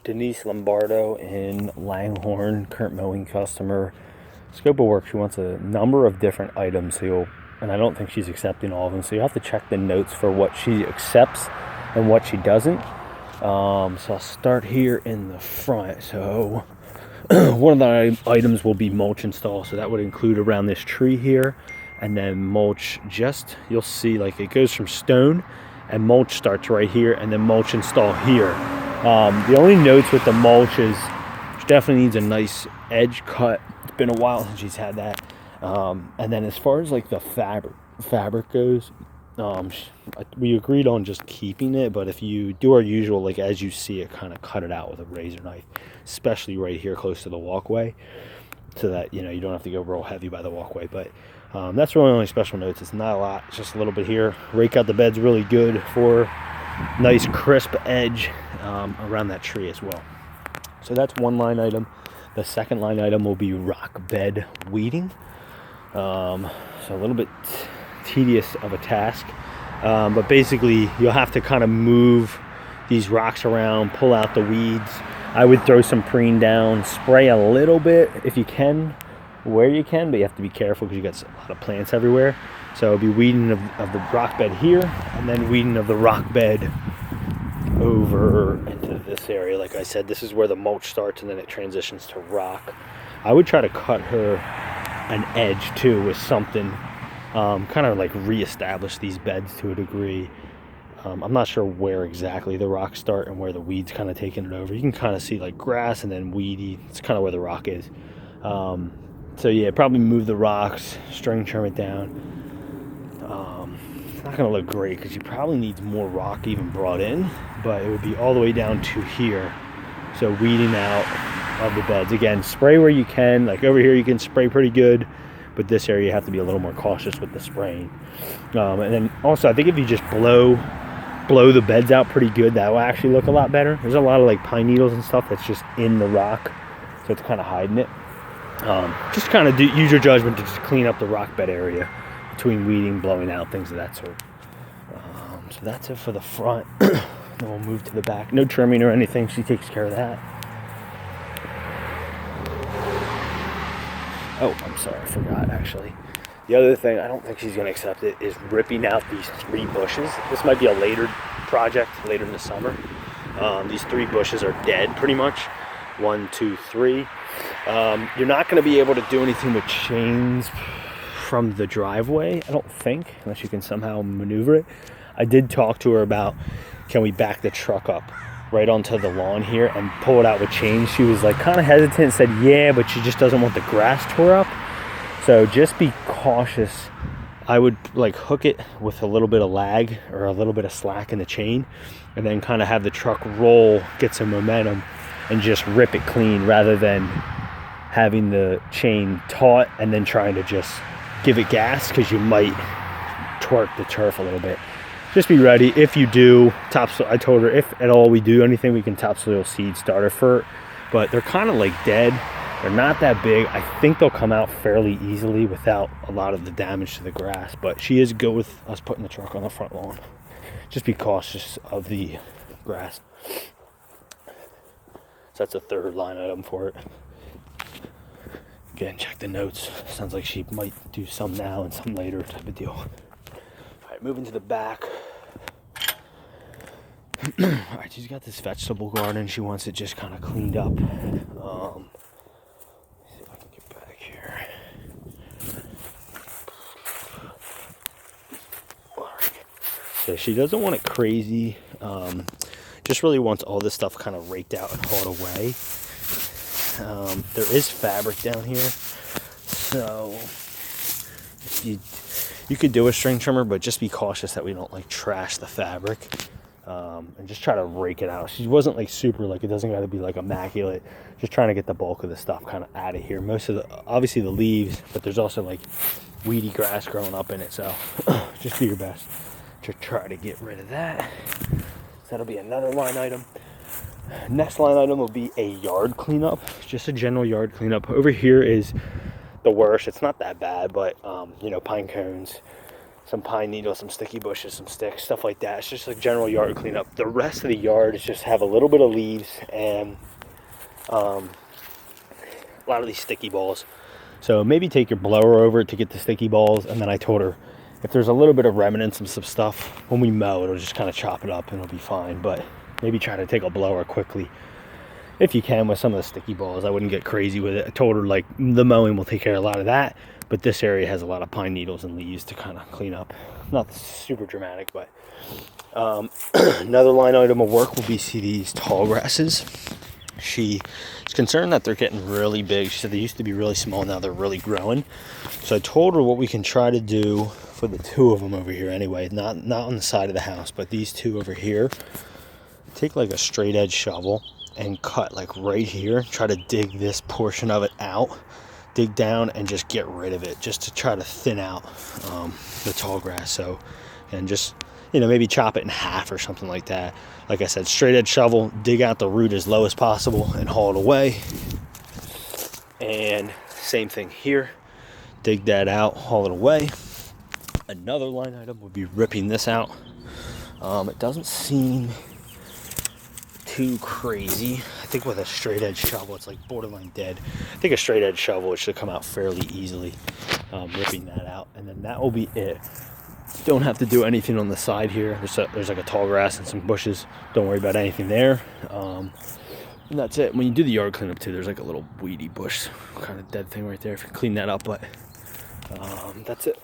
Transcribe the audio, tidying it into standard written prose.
Denise Lombardo in Langhorne, current mowing customer. Scope of work, she wants a number of different items, and I don't think she's accepting all of them, so you have to check the notes for what she accepts and what she doesn't. So I'll start here in the front. So one of the items will be mulch install, so that would include around this tree here, and then mulch you'll see like it goes from stone and mulch starts right here, and then mulch install here. The only notes with the mulch is she definitely needs a nice edge cut. It's been a while since she's had that. And then as far as like the fabric goes, we agreed on just keeping it, but if you do our usual, like as you see it, kind of cut it out with a razor knife, especially right here close to the walkway, so that you don't have to go real heavy by the walkway. But that's really only special notes. It's not a lot, it's just a little bit here. Rake out the beds really good for nice crisp edge around that tree as well. So that's one line item. The second line item will be rock bed weeding. So a little bit tedious of a task, but basically you'll have to kind of move these rocks around, pull out the weeds. I would throw some preen down, spray a little bit if you can, where you can, but you have to be careful because you got a lot of plants everywhere. So it'll be weeding of the rock bed here, and then weeding of the rock bed over into this area. Like I said, this is where the mulch starts and then it transitions to rock. I would try to cut her an edge too with something, kind of like reestablish these beds to a degree. I'm not sure where exactly the rocks start and where the weeds kind of taking it over. You can kind of see like grass and then weedy. It's kind of where the rock is. So yeah, probably move the rocks, string trim it down. It's not going to look great because you probably need more rock even brought in, but it would be all the way down to here. So weeding out of the beds. Again, spray where you can. Like over here you can spray pretty good, but this area you have to be a little more cautious with the spraying. And then also I think if you just blow the beds out pretty good, that will actually look a lot better. There's a lot of like pine needles and stuff that's just in the rock, so it's kind of hiding it. Just kind of use your judgment to just clean up the rock bed area between weeding, blowing out, things of that sort. So that's it for the front. Then we'll move to the back. No trimming or anything. She takes care of that. Oh, I'm sorry, I forgot actually. The other thing, I don't think she's going to accept it, is ripping out these 3 bushes. This might be a later project, later in the summer. These 3 bushes are dead pretty much. 1, 2, 3. You're not going to be able to do anything with chains from the driveway, I don't think, unless you can somehow maneuver it. I did talk to her about, can we back the truck up right onto the lawn here and pull it out with chains. She was like kind of hesitant and said yeah, but she just doesn't want the grass tore up. So just be cautious. I would like hook it with a little bit of lag or a little bit of slack in the chain, and then kind of have the truck roll, get some momentum, and just rip it clean rather than having the chain taut and then trying to just give it gas, because you might twerk the turf a little bit. Just be ready. If you do topsoil, I told her if at all we do anything, we can topsoil seed starter fert, but they're kind of like dead. They're not that big. I think they'll come out fairly easily without a lot of the damage to the grass, but she is good with us putting the truck on the front lawn. Just be cautious of the grass. So that's a third line item for it. Again, check the notes. Sounds like she might do some now and some later type of deal. Alright, moving to the back. Alright, she's got this vegetable garden. She wants it just kind of cleaned up. Let's see if I can get back here. Alright. So she doesn't want it crazy. Just really wants all this stuff kind of raked out and hauled away. There is fabric down here, so you could do a string trimmer, but just be cautious that we don't like trash the fabric, and just try to rake it out. She wasn't like super, like it doesn't got to be like immaculate, just trying to get the bulk of the stuff kind of out of here. Most of the, obviously the leaves, but there's also like weedy grass growing up in it, so just do your best to try to get rid of that. So that'll be another line item. Next line item will be a yard cleanup, just a general yard cleanup. Over here is the worst. It's not that bad, but pine cones, some pine needles, some sticky bushes, some sticks, stuff like that. It's just like general yard cleanup. The rest of the yard is just have a little bit of leaves and a lot of these sticky balls. So maybe take your blower over it to get the sticky balls, and then I told her if there's a little bit of remnants and some stuff, when we mow, it'll just kind of chop it up and it'll be fine. But maybe try to take a blower quickly if you can with some of the sticky balls. I wouldn't get crazy with it. I told her like the mowing will take care of a lot of that, but this area has a lot of pine needles and leaves to kind of clean up. Not super dramatic, but another line item of work will be see these tall grasses. She is concerned that they're getting really big. She said they used to be really small, now they're really growing. So I told her what we can try to do for the two of them over here anyway, not on the side of the house, but these two over here. Take like a straight edge shovel and cut like right here, try to dig this portion of it out, dig down and just get rid of it, just to try to thin out the tall grass. So, and just, you know, maybe chop it in half or something like that. Like I said, straight edge shovel, dig out the root as low as possible and haul it away. And same thing here, dig that out, haul it away. Another line item would be ripping this out. It doesn't seem too crazy. I think with a straight edge shovel, it's like borderline dead. I think a straight edge shovel, it should come out fairly easily, ripping that out. And then that will be it. Don't have to do anything on the side here. There's like a tall grass and some bushes. Don't worry about anything there. And that's it. When you do the yard cleanup too, there's like a little weedy bush kind of dead thing right there. If you clean that up, but that's it.